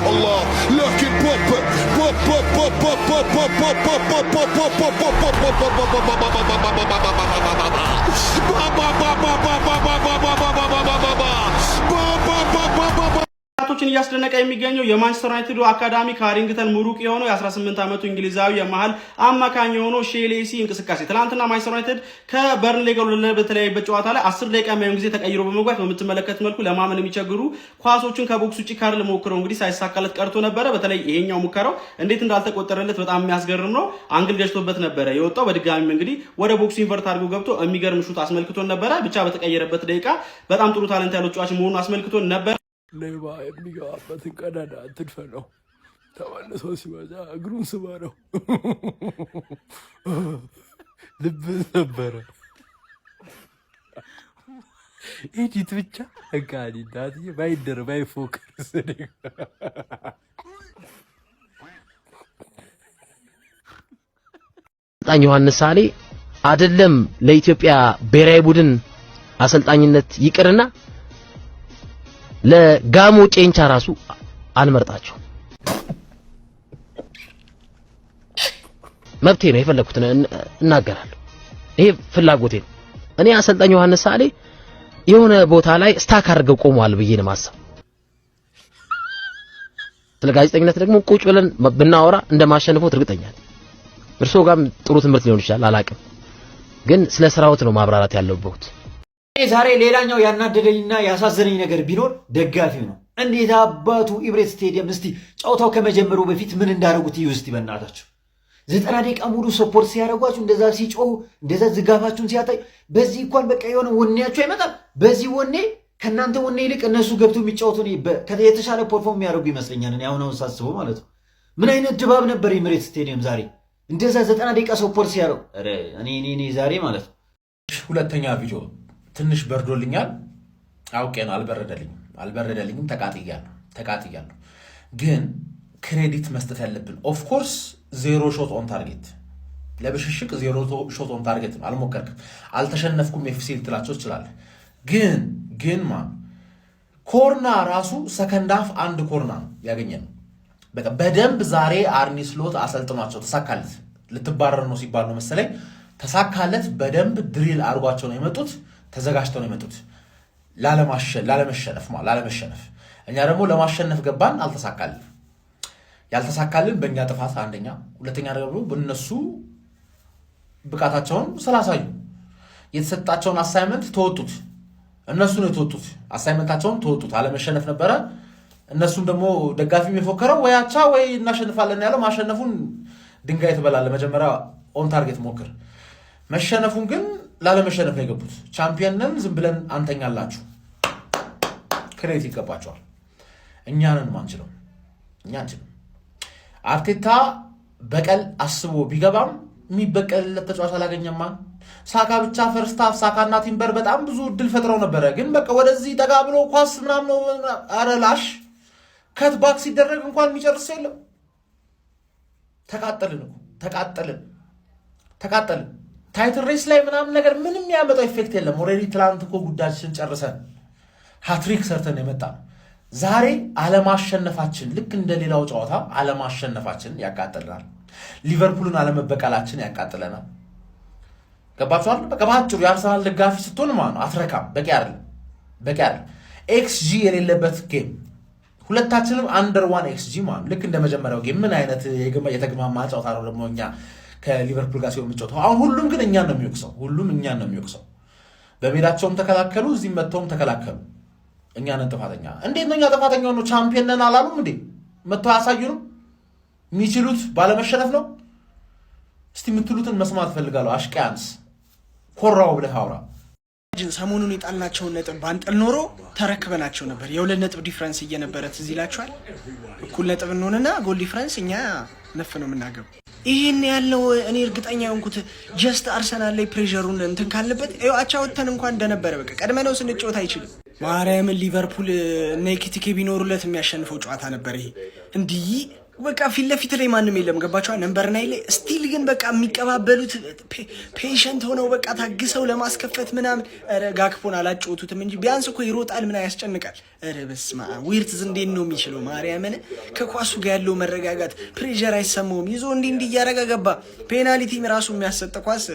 الله لكن بوب بوب بوب بوب بوب بوب بوب بوب بوب بوب ቶችን ያስደነቀ የሚገኘው የማንቸስተር ዩናይትድ አካዳሚ ካሪንግተን ሙሩቅ የሆነው የ18 ዓመቱ እንግሊዛዊ የመሃል አማካኝ የሆነው ሼሌሲ እንቅስቃሴ ትናንትና ማንቸስተር ዩናይትድ ከበርንሌ ጋር በተለያየበት ጨዋታ ላይ 10 ደቂቃ የማይሆን ጊዜ ተቀይሮ በመግባት በምትመለከት መልኩ ለማመን የሚቸግሩ ኳሶችን ከቦክስ ውጪ ካርል ሞክረው እንግዲህ ሳይሳካለት ቀርቶ ነበር። በተለይ ይሄኛው ሙከራው እንዴት እንዳልተቆጠረለት በጣም የሚያስገርም ነው። አንግል ገጭቶበት ነበር የወጣው። በድጋሚ እንግዲህ ወደ ቦክሱ ኢንቨርት አድርጎ ገብቶ የሚገርም ሹት አስመልክቶን ነበር። ብቻ በተቀየረበት ደቂቃ በጣም ጥሩ ታለንት ያለው ተጫዋች መሆኑን አስመልክቶን ነበር። ሌባ የሚገባበትን ቀዳዳ አትድፈነው። ተመልሶ ሲመጣ እግሩን ስበረው። ልብ ነበረ ኢዲት ብቻ እጋዲ ዳትዬ ባይደር ባይፎክር አሰልጣኝ ዮሐንስ ሳሌ አይደለም ለኢትዮጵያ ብሔራዊ ቡድን አሰልጣኝነት ይቅርና ለጋሞ ጨንቻ ራሱ አልመርጣቸው። መብቴ ነው፣ የፈለኩትን እናገራለሁ። ይሄ ፍላጎቴ ነው። እኔ አሰልጣኝ ዮሐንስ ሳሌ የሆነ ቦታ ላይ ስታክ አድርገው ቆመዋል ብዬ ነው ማሰብ። ስለ ጋዜጠኝነት ደግሞ ቁጭ ብለን ብናወራ እንደማሸንፈው እርግጠኛ ነኝ። እርሶ ጋርም ጥሩ ትምህርት ሊሆን ይችላል አላቅም፣ ግን ስለ ስራዎት ነው ማብራራት ያለበት። ዛሬ ሌላኛው ያናደደኝና ያሳዘነኝ ነገር ቢኖር ደጋፊው ነው። እንዴት አባቱ ኢብሬት ስቴዲየም እስቲ ጨዋታው ከመጀመሩ በፊት ምን እንዳደረጉት እዩ እስቲ በእናታችሁ። 90 ደቂቃ ሙሉ ሰፖርት ሲያደርጓችሁ እንደዛ ሲጮሁ እንደዛ ዝጋፋችሁን ሲያጣይ በዚህ እንኳን በቃ የሆነ ወኔያችሁ አይመጣም። በዚህ ወኔ ከናንተ ወኔ ይልቅ እነሱ ገብተው የሚጫወቱ የተሻለ ፐርፎርም የሚያደርጉ ይመስለኛል። እኔ አሁን ሳስበው ማለት ነው። ምን አይነት ድባብ ነበር ኢብሬት ስቴዲየም ዛሬ እንደዛ 90 ደቂቃ ሰፖርት ሲያደርጉ። እኔ ዛሬ ማለት ነው። ሁለተኛ ቪዲዮ ትንሽ በርዶልኛል። አውቄ ነው አልበረደልኝም። ተቃጥያለሁ። ግን ክሬዲት መስጠት ያለብን ኦፍ ኮርስ 0 ሾት ኦን ታርጌት ለብሽሽቅ 0 ሾት ኦን ታርጌት ነው። አልሞከርክም፣ አልተሸነፍኩም ኤፍሲ ልትላቸው ትችላለህ። ግን ማን ኮርና ራሱ ሰከንድ ሃፍ አንድ ኮርና ነው ያገኘነው። በቃ በደንብ ዛሬ አርኒ ስሎት አሰልጥኗቸው ተሳካለት። ልትባረር ነው ሲባል ነው መሰለኝ ተሳካለት። በደንብ ድሪል አድርጓቸው ነው የመጡት። ተዘጋጅተው ነው የመጡት ላለመሸነፍ። እኛ ደግሞ ለማሸነፍ ገባን፣ አልተሳካልን። ያልተሳካልን በእኛ ጥፋት አንደኛ፣ ሁለተኛ ደግሞ በእነሱ ብቃታቸውን ስላሳዩ የተሰጣቸውን አሳይመንት ተወጡት። እነሱ ነው የተወጡት፣ አሳይመንታቸውን ተወጡት። አለመሸነፍ ነበረ። እነሱም ደግሞ ደጋፊ የፎከረው ወይ አቻ ወይ እናሸንፋለን ያለው። ማሸነፉን ድንጋይ ትበላለ። መጀመሪያ ኦን ታርጌት ሞክር። መሸነፉን ግን ላለመሸነፍ ነው የገቡት። ቻምፒየንን ዝም ብለን አንተኛላችሁ። ክሬዲት ይገባቸዋል። እኛንን ማንችለው እኛ አንችልም። አርቴታ በቀል አስቦ ቢገባም የሚበቀልለት ተጫዋች አላገኘማ። ሳካ ብቻ ፈርስት ሃፍ ሳካና ቲምበር በጣም ብዙ እድል ፈጥረው ነበረ። ግን በቃ ወደዚህ ጠጋ ብሎ ኳስ ምናምን ነው አረላሽ ከት ባክ ሲደረግ እንኳን የሚጨርስ የለም። ተቃጠልን። ታይትል ሬስ ላይ ምናምን ነገር ምንም ያመጣው ኢፌክት የለም። ኦልሬዲ ትላንት እኮ ጉዳያችን ጨርሰን ሃትሪክ ሰርተን የመጣ ነው። ዛሬ አለማሸነፋችን ልክ እንደሌላው ጨዋታ አለማሸነፋችን ያቃጥለናል። ሊቨርፑልን አለመበቀላችን ያቃጥለናል። ገባችኋል? በቃ ባጭሩ የአርሰናል ደጋፊ ስትሆን ማለት ነው አትረካም። በቂ አይደለም። ኤክስጂ የሌለበት ጌም ሁለታችንም አንደር 1 ኤክስጂ ማለት ልክ እንደ መጀመሪያው ጌም ምን አይነት የተግማማ ጨዋታ ነው ደግሞ እኛ ከሊቨርፑል ጋር ሲሆን የምንጫወተው። አሁን ሁሉም ግን እኛን ነው የሚወቅሰው። በሜዳቸውም ተከላከሉ፣ እዚህም መጥተውም ተከላከሉ። እኛ ነን ጥፋተኛ። እንዴት ነው እኛ ጥፋተኛ ነው? ቻምፒየን ነን አላሉም እንዴ? መጥተው ያሳዩንም የሚችሉት ባለመሸነፍ ነው። እስቲ የምትሉትን መስማት ፈልጋለሁ። አሽቀያንስ ኮራው ብለህ አውራ። ሰሞኑን የጣልናቸውን ነጥብ ባንጥል ኖሮ ተረክበናቸው ነበር። የ2 ነጥብ ዲፍረንስ እየነበረ ትዝ ይላችኋል። እኩል ነጥብ እንሆንና ጎል ዲፍረንስ እኛ ነፍ ነው የምናገቡ። ይህን ያለው እኔ እርግጠኛ የሆንኩት ጀስት አርሰናል ላይ ፕሬሸሩን እንትን ካለበት አቻ ወተን እንኳን እንደነበረ በቃ ቀድመነው ስንጫወት አይችልም። ማርያምን ሊቨርፑል እና ኤኪቲኬ ቢኖሩለት የሚያሸንፈው ጨዋታ ነበር ይሄ። እንዲህ በቃ ፊት ለፊት ላይ ማንም የለም ገባችኋል? ነምበር 9 ላይ ስቲል ግን በቃ የሚቀባበሉት ፔሸንት ሆነው በቃ ታግሰው ለማስከፈት ምናምን። ኧረ ጋክፖን አላጫወቱትም እንጂ ቢያንስ እኮ ይሮጣል ምን ያስጨንቃል። ኧረ በስመ አብ ዊርትዝ እንዴት ነው የሚችለው? ማርያምን ከኳሱ ጋር ያለው መረጋጋት ፕሬዠር አይሰማውም። ይዞ እንዲህ እያረጋ ገባ። ፔናልቲም ራሱ የሚያሰጥ ኳስ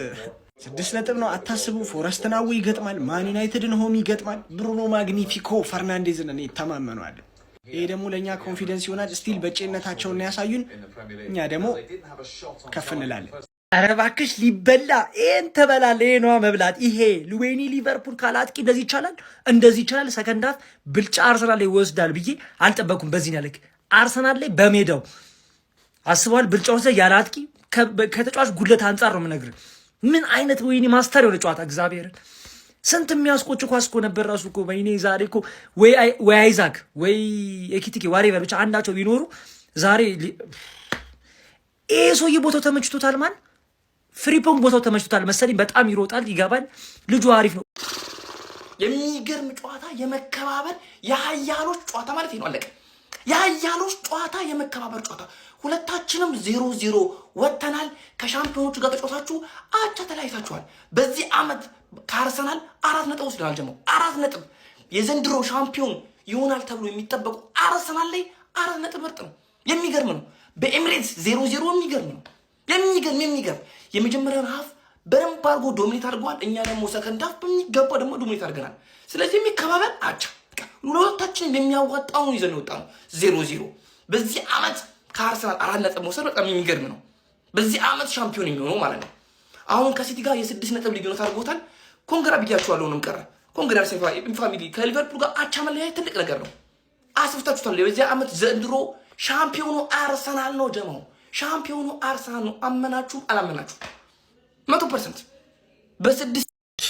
6 ነጥብ ነው አታስቡ። ፎረስት ናዊ ይገጥማል፣ ማን ዩናይትድን ሆም ይገጥማል። ብሩኖ ማግኒፊኮ ፈርናንዴዝን እኔ ተማመነዋለሁ። ይሄ ደግሞ ለእኛ ኮንፊደንስ ይሆናል። ስቲል በጭነታቸውን ያሳዩን፣ እኛ ደግሞ ከፍ እንላለን። ኧረ እባክሽ ሊበላ ይሄን ተበላለ። ይሄ ነዋ መብላት። ይሄ ሉዌኒ ሊቨርፑል ካላጥቂ እንደዚህ ይቻላል፣ እንደዚህ ይቻላል። ሰከንድ ሃፍ ብልጫ አርሰናል ላይ ይወስዳል ብዬ አልጠበኩም። በዚህ ያለክ አርሰናል ላይ በሜዳው አስበዋል። ብልጫውን ሰ ያለ አጥቂ ከተጫዋች ጉድለት አንጻር ነው የምነግርህ። ምን አይነት ወይኔ ማስተር የሆነ ጨዋታ እግዚአብሔርን ስንት የሚያስቆጭ ኳስ እኮ ነበር ራሱ እኮ ወይኔ ዛሬ እኮ ወይ አይዛክ ወይ ኤኪቲኬ ዋሬቨር ብቻ አንዳቸው ቢኖሩ ዛሬ ይሄ ሰውዬ ቦታው ተመችቶታል። ማን ፍሪፖንግ ቦታው ተመችቶታል መሰለኝ። በጣም ይሮጣል፣ ይገባል። ልጁ አሪፍ ነው። የሚገርም ጨዋታ፣ የመከባበር የሀያሎች ጨዋታ ማለት ነው። አለቀ። የሀያሎች ጨዋታ፣ የመከባበር ጨዋታ። ሁለታችንም 0-0 ወጥተናል። ከሻምፒዮኖቹ ጋር ተጫውታችሁ አቻ ተለያይታችኋል። በዚህ ዓመት ከአርሰናል 4 ነጥብ ወስደናል። ጀሞ 4 ነጥብ የዘንድሮ ሻምፒዮን ይሆናል ተብሎ የሚጠበቁ አርሰናል ላይ 4 ነጥብ ምርጥ ነው። የሚገርም ነው። በኤሚሬትስ 0-0 የሚገርም ነው። የሚገርም የመጀመሪያውን ሀፍ በደንብ አድርጎ ዶሚኔት አድርገዋል። እኛ ደግሞ ሰከንድ ሀፍ በሚገባ ደግሞ ዶሚኔት አድርገናል። ስለዚህ የሚከባበር አቻ ሁለታችንም የሚያዋጣውን ይዘን የወጣ ነው 0-0። በዚህ ዓመት ከአርሰናል 4 ነጥብ መውሰድ በጣም የሚገርም ነው። በዚህ ዓመት ሻምፒዮን የሚሆነው ማለት ነው። አሁን ከሲቲ ጋር የ6 ነጥብ ልዩነት አድርጎታል። ኮንግራ ብያችኋለሁ። ነው ቀረ ኮንግራ ፋሚሊ ከሊቨርፑል ጋር አቻ መለያየት ትልቅ ነገር ነው። አስፍታችሁታል። በዚህ ዓመት ዘንድሮ ሻምፒዮኑ አርሰናል ነው። ጀማው ሻምፒዮኑ አርሰናል ነው። አመናችሁ አላመናችሁ 100% በ6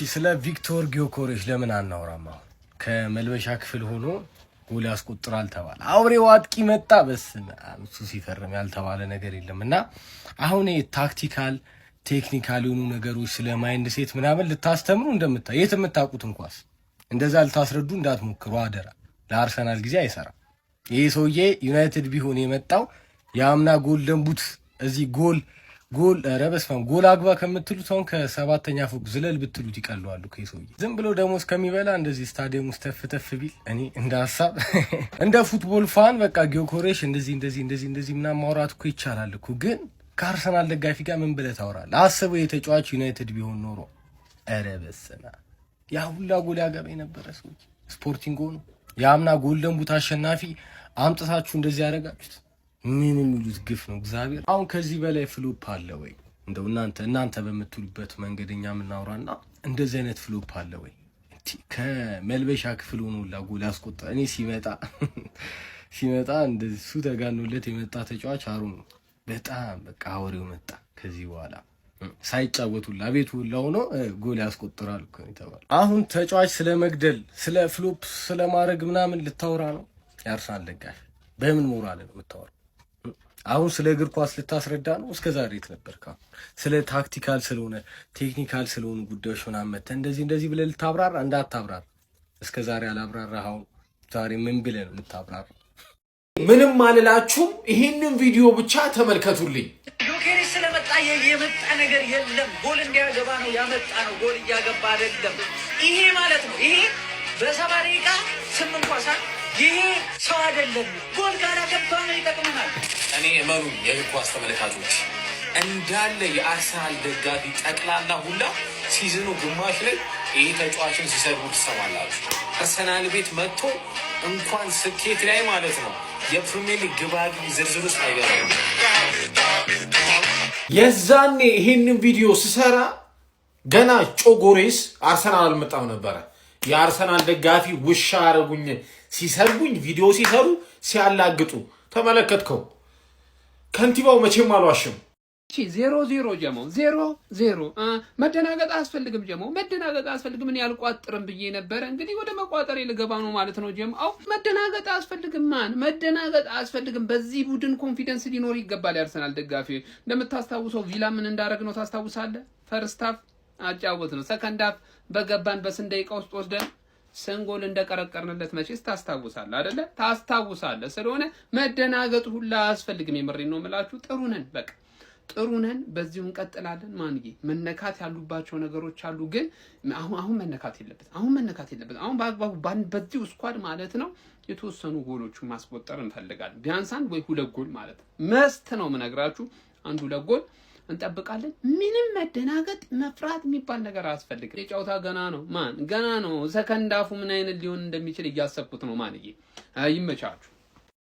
ስለ ቪክቶር ጊዮኮሬሽ ለምን አናወራም? አሁን ከመልበሻ ክፍል ሆኖ ጎል ያስቆጥራል ተባለ። አውሬው አጥቂ መጣ። በስመ አብ እሱ ሲፈርም ያልተባለ ነገር የለም። እና አሁን ታክቲካል ቴክኒካል የሆኑ ነገሮች ስለ ማይንድ ሴት ምናምን ልታስተምሩ የት የምታውቁት እንኳን እንደዛ ልታስረዱ እንዳትሞክሩ አደራ። ለአርሰናል ጊዜ አይሰራም። ይሄ ሰውዬ ዩናይትድ ቢሆን የመጣው የአምና ጎልደን ቡት እዚህ ጎል ኧረ በስመ አብ ጎል አግባ ከምትሉት አሁን ከ7ኛ ፎቅ ዝለል ብትሉት ይቀለዋሉ። ከሰውዬ ዝም ብሎ ደግሞ እስከሚበላ እንደዚህ ስታዲየም ውስጥ ተፍተፍ ቢል እኔ እንደ ሀሳብ እንደ ፉትቦል ፋን በቃ ጊዮኮሬሽ እንደዚህ ምናምን ማውራት እኮ ይቻላል እኮ። ግን ከአርሰናል ደጋፊ ጋር ምን ብለህ ታወራለህ? አስበው የተጫዋች ዩናይትድ ቢሆን ኖሮ ኧረ በስመ አብ ያ ሁላ ጎል ያገባ የነበረ ሰዎች ስፖርቲንግ ሆኖ የአምና ጎልደን ቡት አሸናፊ አምጥታችሁ እንደዚህ ያደረጋችሁት ምን የሚሉት ግፍ ነው እግዚአብሔር። አሁን ከዚህ በላይ ፍሎፕ አለ ወይ? እንደው እናንተ በምትሉበት መንገደኛ የምናወራና እንደዚህ አይነት ፍሎፕ አለ ወይ? ከመልበሻ ክፍል ሆኖ ሁላ ጎል ያስቆጣ። እኔ ሲመጣ እንደዚህ እሱ ተጋኖለት የመጣ ተጫዋች አሩ ነው። በጣም በቃ አውሬው መጣ። ከዚህ በኋላ ሳይጫወቱላ ቤቱ ሁላ ሆኖ ጎል ያስቆጥራል እኮ የተባለው። አሁን ተጫዋች ስለመግደል ስለ ፍሎፕ ስለማድረግ ምናምን ልታወራ ነው? ያርሰናል ደጋፊ በምን ሞራል ነው የምታወራው? አሁን ስለ እግር ኳስ ልታስረዳ ነው? እስከ ዛሬ የት ነበርክ? ስለ ታክቲካል ስለሆነ ቴክኒካል ስለሆኑ ጉዳዮች ምናምን መተህ እንደዚህ ብለህ ልታብራራ እንዳታብራራ። እስከ ዛሬ አላብራራህ። አሁን ዛሬ ምን ብለህ ነው የምታብራራው? ምንም አልላችሁም። ይሄንን ቪዲዮ ብቻ ተመልከቱልኝ። ጊዮኬሬሽ ስለመጣ የመጣ ነገር የለም። ጎል እንዲያገባ ነው ያመጣ ነው። ጎል እያገባ አይደለም። ይሄ ማለት ነው ይሄ በ70 ደቂቃ 8 ኳሳን ይሄ ሰው አይደለም። ጎል ካላገባ ነው ይጠቅመናል። እኔ እመኑ የእግር ኳስ ተመልካቾች እንዳለ የአርሰናል ደጋፊ ጠቅላላ ሁላ ሲዝኑ ግማሽ ላይ ይሄ ተጫዋችን ሲሰሩ ትሰማላችሁ። አርሰናል ቤት መጥቶ እንኳን ስኬት ላይ ማለት ነው የፕሪሚየር ሊግ ግባጊ ዝርዝር ውስጥ አይገባም። የዛኔ ይሄንን ቪዲዮ ስሰራ ገና ጮጎሬስ አርሰናል አልመጣም ነበረ። የአርሰናል ደጋፊ ውሻ አረጉኝ ሲሰርጉኝ ቪዲዮ ሲሰሩ ሲያላግጡ ተመለከትከው። ከንቲባው መቼም አልዋሽም። 0-0 ጀመው 0-0 መደናገጥ አያስፈልግም። ጀመው መደናገጥ አያስፈልግም። እኔ አልቋጥርም ብዬ ነበረ። እንግዲህ ወደ መቋጠር ልገባ ነው ማለት ነው። ጀመው መደናገጥ አያስፈልግም። መደናገጥ አያስፈልግም። በዚህ ቡድን ኮንፊደንስ ሊኖር ይገባል። ያርሰናል ደጋፊ እንደምታስታውሰው ቪላ ምን እንዳረግ ነው ታስታውሳለህ? ፈርስት ሃፍ አጫወት ነው። ሰከንድ ሃፍ በገባን በስንት ደቂቃ ውስጥ ወስደን ሰንጎል እንደቀረቀርንለት መቼስ ታስታውሳለህ አይደለ? ታስታውሳለህ። ስለሆነ መደናገጥ ሁላ አያስፈልግም። የምሬን ነው የምላችሁ። ጥሩ ነን፣ በቃ ጥሩ ነን። በዚሁ እንቀጥላለን። ማንዬ መነካት ያሉባቸው ነገሮች አሉ፣ ግን አሁን መነካት የለበት። አሁን በአግባቡ በዚሁ ስኳድ ማለት ነው የተወሰኑ ጎሎቹን ማስቆጠር እንፈልጋለን። ቢያንስ 1 ወይ 2 ጎል ማለት ነው። መስት ነው የምነግራችሁ። 1 2 ጎል እንጠብቃለን። ምንም መደናገጥ መፍራት የሚባል ነገር አያስፈልግም። የጨዋታ ገና ነው። ሰከንድ አፉ ምን አይነት ሊሆን እንደሚችል እያሰብኩት ነው። ማንዬ ይመቻችሁ።